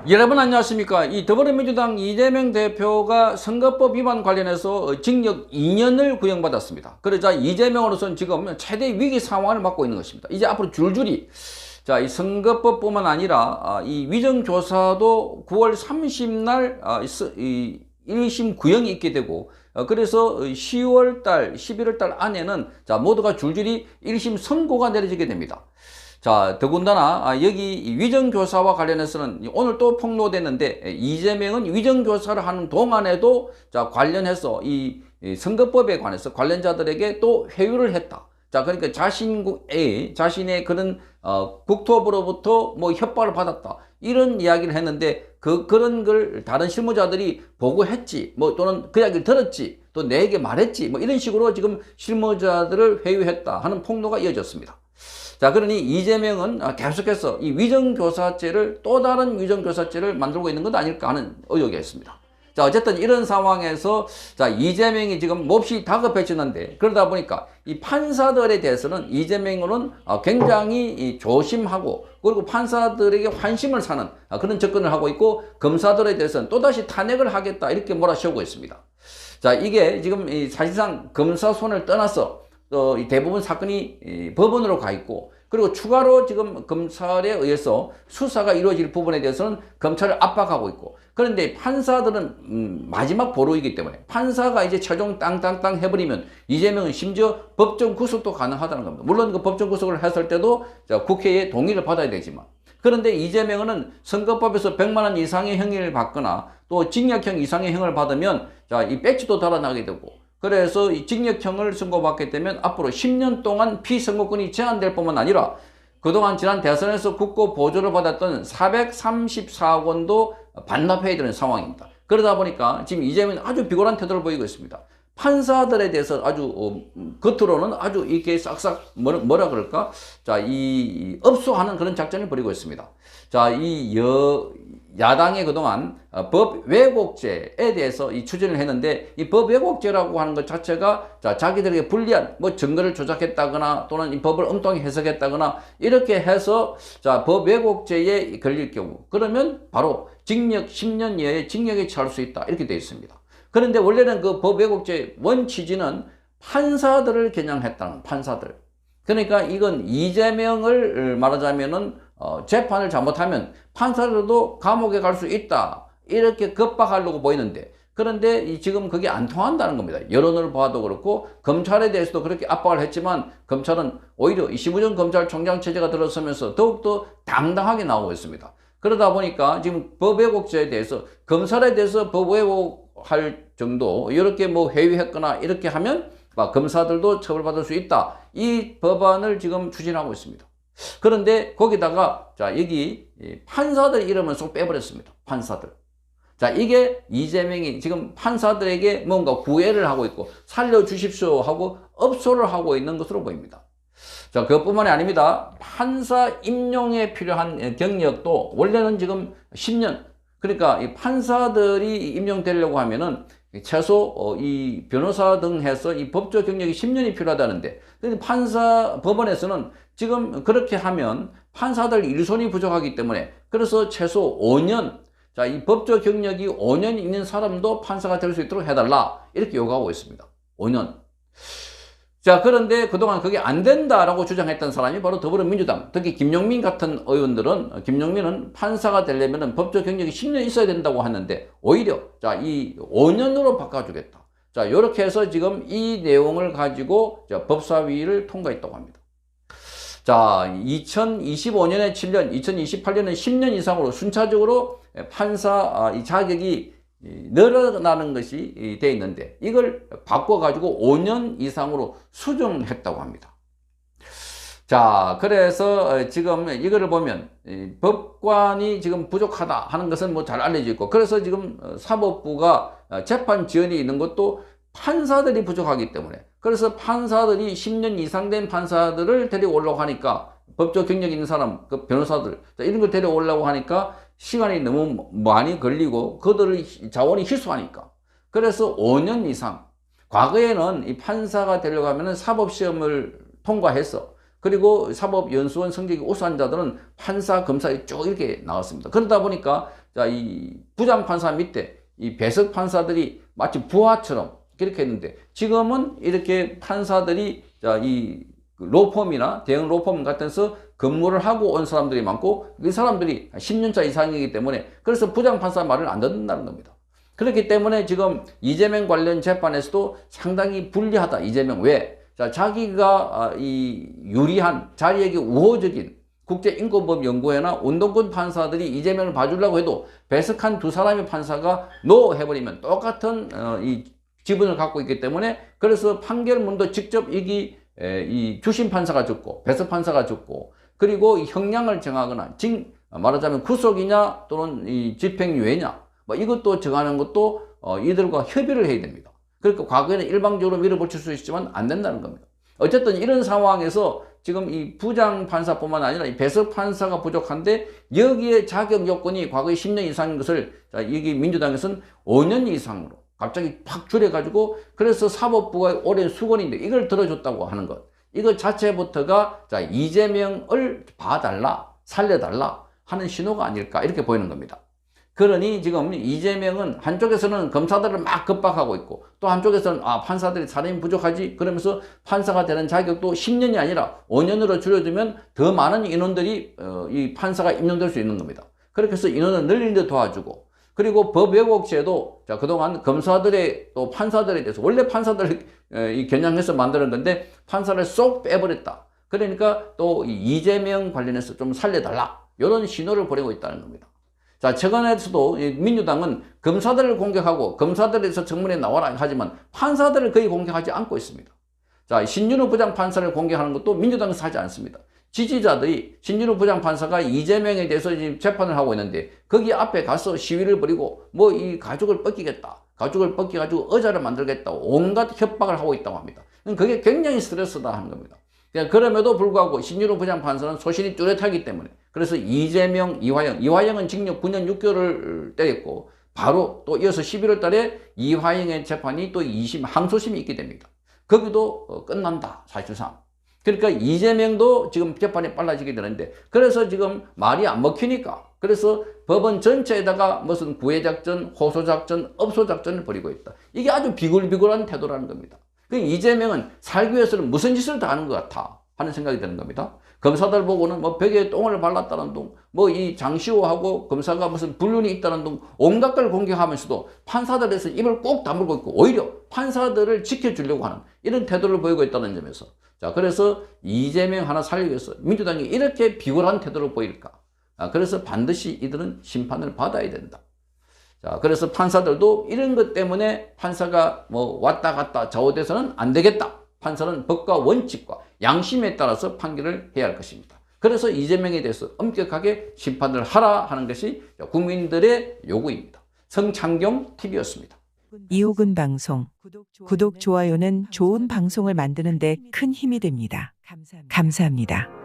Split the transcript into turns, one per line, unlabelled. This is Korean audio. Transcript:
여러분 안녕하십니까. 이 더불어민주당 이재명 대표가 선거법 위반 관련해서 징역 2년을 구형받았습니다. 그러자 이재명으로서는 지금 최대 위기 상황을 맞고 있는 것입니다. 이제 앞으로 줄줄이 이 선거법뿐만 아니라 이 위정조사도 9월 30날 이 1심 구형이 있게 되고, 그래서 10월 달, 11월 달 안에는 모두가 줄줄이 1심 선고가 내려지게 됩니다. 더군다나 여기 위정교사와 관련해서는 오늘 또 폭로됐는데, 이재명은 위정교사를 하는 동안에도 관련해서 이 선거법에 관해서 관련자들에게 또 회유를 했다. 그러니까 자신의 그런 국토부로부터 뭐 협박을 받았다, 이런 이야기를 했는데, 그런 걸 다른 실무자들이 보고했지, 또는 그 이야기를 들었지, 또 내게 말했지, 이런 식으로 지금 실무자들을 회유했다 하는 폭로가 이어졌습니다. 그러니 이재명은 계속해서 이 위정교사죄를, 또 다른 위정교사죄를 만들고 있는 것 아닐까 하는 의혹이 있습니다. 어쨌든 이런 상황에서 이재명이 지금 몹시 다급해지는데, 그러다 보니까 이 판사들에 대해서는 이재명은 굉장히 조심하고, 그리고 판사들에게 환심을 사는 그런 접근을 하고 있고, 검사들에 대해서는 또다시 탄핵을 하겠다, 이렇게 몰아세우고 있습니다. 이게 지금 사실상 검사 손을 떠나서 대부분 사건이 법원으로 가 있고, 그리고 추가로 지금 검찰에 의해서 수사가 이루어질 부분에 대해서는 검찰을 압박하고 있고, 그런데 판사들은 마지막 보루이기 때문에 판사가 이제 최종 땅땅땅 해버리면 이재명은 심지어 법정 구속도 가능하다는 겁니다. 물론 그 법정 구속을 했을 때도 국회의 동의를 받아야 되지만, 그런데 이재명은 선거법에서 100만 원 이상의 형을 받거나 또 징역형 이상의 형을 받으면 이 배지도 달아나게 되고, 그래서 이 징역형을 선고받게 되면 앞으로 10년 동안 피선거권이 제한될 뿐만 아니라 그동안 지난 대선에서 국고 보조를 받았던 434억 원도 반납해야 되는 상황입니다. 그러다 보니까 지금 이재명은 아주 비굴한 태도를 보이고 있습니다. 판사들에 대해서 아주 겉으로는 아주 이렇게 싹싹 뭐라 그럴까? 이 업소하는 그런 작전을 벌이고 있습니다. 야당이 그동안 법 왜곡죄에 대해서 추진을 했는데, 이 법 왜곡죄라고 하는 것 자체가 자기들에게 불리한 증거를 조작했다거나 또는 이 법을 엉뚱하게 해석했다거나 이렇게 해서 법 왜곡죄에 걸릴 경우, 그러면 바로 징역 10년 이하의 징역에 처할 수 있다, 이렇게 되어 있습니다. 그런데 원래는 그 법 왜곡죄의 원 취지는 판사들을 겨냥했다는, 판사들. 그러니까 이건 이재명을 말하자면은 재판을 잘못하면 판사들도 감옥에 갈 수 있다, 이렇게 겁박하려고 보이는데, 그런데 지금 그게 안 통한다는 겁니다. 여론을 봐도 그렇고 검찰에 대해서도 그렇게 압박을 했지만, 검찰은 오히려 이 심우정 검찰총장 체제가 들어서면서 더욱더 당당하게 나오고 있습니다. 그러다 보니까 지금 법 왜곡죄에 대해서, 검찰에 대해서 법 왜곡할 정도 이렇게 회유했거나 이렇게 하면 검사들도 처벌받을 수 있다, 이 법안을 지금 추진하고 있습니다. 그런데 거기다가 여기 판사들 이름을 쏙 빼버렸습니다. 판사들. 이게 이재명이 지금 판사들에게 뭔가 구애를 하고 있고 살려주십시오 하고 업소를 하고 있는 것으로 보입니다. 그것뿐만이 아닙니다. 판사 임용에 필요한 경력도 원래는 지금 10년, 그러니까 이 판사들이 임용되려고 하면은 최소 이 변호사 등 해서 이 법조 경력이 10년이 필요하다는데, 근데 법원에서는 지금 그렇게 하면 판사들 일손이 부족하기 때문에, 그래서 최소 5년, 이 법조 경력이 5년 있는 사람도 판사가 될 수 있도록 해달라, 이렇게 요구하고 있습니다. 5년. 그런데 그동안 그게 안 된다라고 주장했던 사람이 바로 더불어민주당, 특히 김용민 같은 의원들은, 김용민은 판사가 되려면 법조 경력이 10년 있어야 된다고 하는데, 오히려 이 5년으로 바꿔주겠다. 이렇게 해서 지금 이 내용을 가지고 법사위를 통과했다고 합니다. 2025년에 7년, 2028년에 10년 이상으로 순차적으로 판사 이 자격이 늘어나는 것이 되어 있는데, 이걸 바꿔가지고 5년 이상으로 수정했다고 합니다. 그래서 지금 이거를 보면 법관이 지금 부족하다 하는 것은 잘 알려져 있고, 그래서 지금 사법부가 재판 지연이 있는 것도 판사들이 부족하기 때문에, 그래서 판사들이 10년 이상 된 판사들을 데려오려고 하니까, 법조 경력 있는 사람, 그 변호사들 이런 걸 데려오려고 하니까 시간이 너무 많이 걸리고 그들의 자원이 희소하니까, 그래서 5년 이상, 과거에는 이 판사가 되려고 하면 사법시험을 통과해서 그리고 사법연수원 성적이 우수한 자들은 판사, 검사에 쭉 이렇게 나왔습니다. 그러다 보니까 자, 이 부장판사 밑에 이 배석 판사들이 마치 부하처럼 그렇게 했는데 지금은 이렇게 판사들이 자, 이 로펌이나 대형 로펌 같은 데서 근무를 하고 온 사람들이 많고 이 사람들이 10년차 이상이기 때문에 그래서 부장판사 말을 안 듣는다는 겁니다. 그렇기 때문에 지금 이재명 관련 재판에서도 상당히 불리하다. 이재명 왜? 자, 자기가 이 유리한 자리에게 우호적인 국제인권법연구회나 운동권 판사들이 이재명을 봐주려고 해도 배석한 두 사람의 판사가 노 해버리면 똑같은 이 지분을 갖고 있기 때문에 그래서 판결문도 직접 이 주심 판사가 적고 배석 판사가 적고 그리고 형량을 정하거나 말하자면 구속이냐 또는 이 집행유예냐 뭐 이것도 정하는 것도 이들과 협의를 해야 됩니다. 그러니까 과거에는 일방적으로 밀어붙일 수 있지만 안 된다는 겁니다. 어쨌든 이런 상황에서 지금 이 부장 판사뿐만 아니라 이 배석 판사가 부족한데 여기에 자격 요건이 과거에 10년 이상인 것을 여기 민주당에서는 5년 이상으로 갑자기 팍 줄여가지고 그래서 사법부가 오랜 수건인데 이걸 들어줬다고 하는 것. 이거 자체부터가 자 이재명을 봐달라, 살려달라 하는 신호가 아닐까 이렇게 보이는 겁니다. 그러니 지금 이재명은 한쪽에서는 검사들을 막 겁박하고 있고 또 한쪽에서는 판사들이 사람이 부족하지 그러면서 판사가 되는 자격도 10년이 아니라 5년으로 줄여두면 더 많은 인원들이 이 판사가 임용될 수 있는 겁니다. 그렇게 해서 인원을 늘리는 데 도와주고 그리고 법 왜곡죄도 자 그동안 검사들의 또 판사들에 대해서 원래 판사들을 겨냥해서 만드는 건데 판사를 쏙 빼버렸다. 그러니까 또 이재명 관련해서 좀 살려달라 이런 신호를 보내고 있다는 겁니다. 자, 최근에서도 민주당은 검사들을 공격하고 검사들에서 청문회에 나와라 하지만 판사들을 거의 공격하지 않고 있습니다. 자, 신준호 부장판사를 공격하는 것도 민주당에서 하지 않습니다. 지지자들이 신준호 부장판사가 이재명에 대해서 지금 재판을 하고 있는데 거기 앞에 가서 시위를 벌이고 뭐 이 가족을 뻗기겠다. 가족을 뻗겨가지고 의자를 만들겠다. 온갖 협박을 하고 있다고 합니다. 그게 굉장히 스트레스다 하는 겁니다. 그럼에도 불구하고 신준호 부장판사는 소신이 뚜렷하기 때문에 그래서 이재명, 이화영은 징역 9년 6개월을 때렸고 바로 또 이어서 11월 달에 이화영의 재판이 또 2심 항소심이 있게 됩니다. 거기도 끝난다 사실상. 그러니까 이재명도 지금 재판이 빨라지게 되는데 그래서 지금 말이 안 먹히니까 그래서 법원 전체에다가 무슨 구애작전, 호소작전, 업소작전을 벌이고 있다. 이게 아주 비굴비굴한 태도라는 겁니다. 이재명은 살기 위해서는 무슨 짓을 다 하는 것 같아 하는 생각이 드는 겁니다. 검사들 보고는 뭐 벽에 똥을 발랐다는 둥, 뭐 이 장시호하고 검사가 무슨 불륜이 있다는 둥, 온갖 걸 공격하면서도 판사들에서 입을 꼭 다물고 있고 오히려 판사들을 지켜주려고 하는 이런 태도를 보이고 있다는 점에서 자 그래서 이재명 하나 살리기 위해서 민주당이 이렇게 비굴한 태도를 보일까? 그래서 반드시 이들은 심판을 받아야 된다. 자, 그래서 판사들도 이런 것 때문에 판사가 뭐 왔다 갔다 좌우돼서는 안 되겠다. 판사는 법과 원칙과 양심에 따라서 판결을 해야 할 것입니다. 그래서 이재명에 대해서 엄격하게 심판을 하라 하는 것이 국민들의 요구입니다. 성창경 TV였습니다.
이호근 방송 구독, 좋아요는 좋은 방송을 만드는 데 큰 힘이 됩니다. 감사합니다.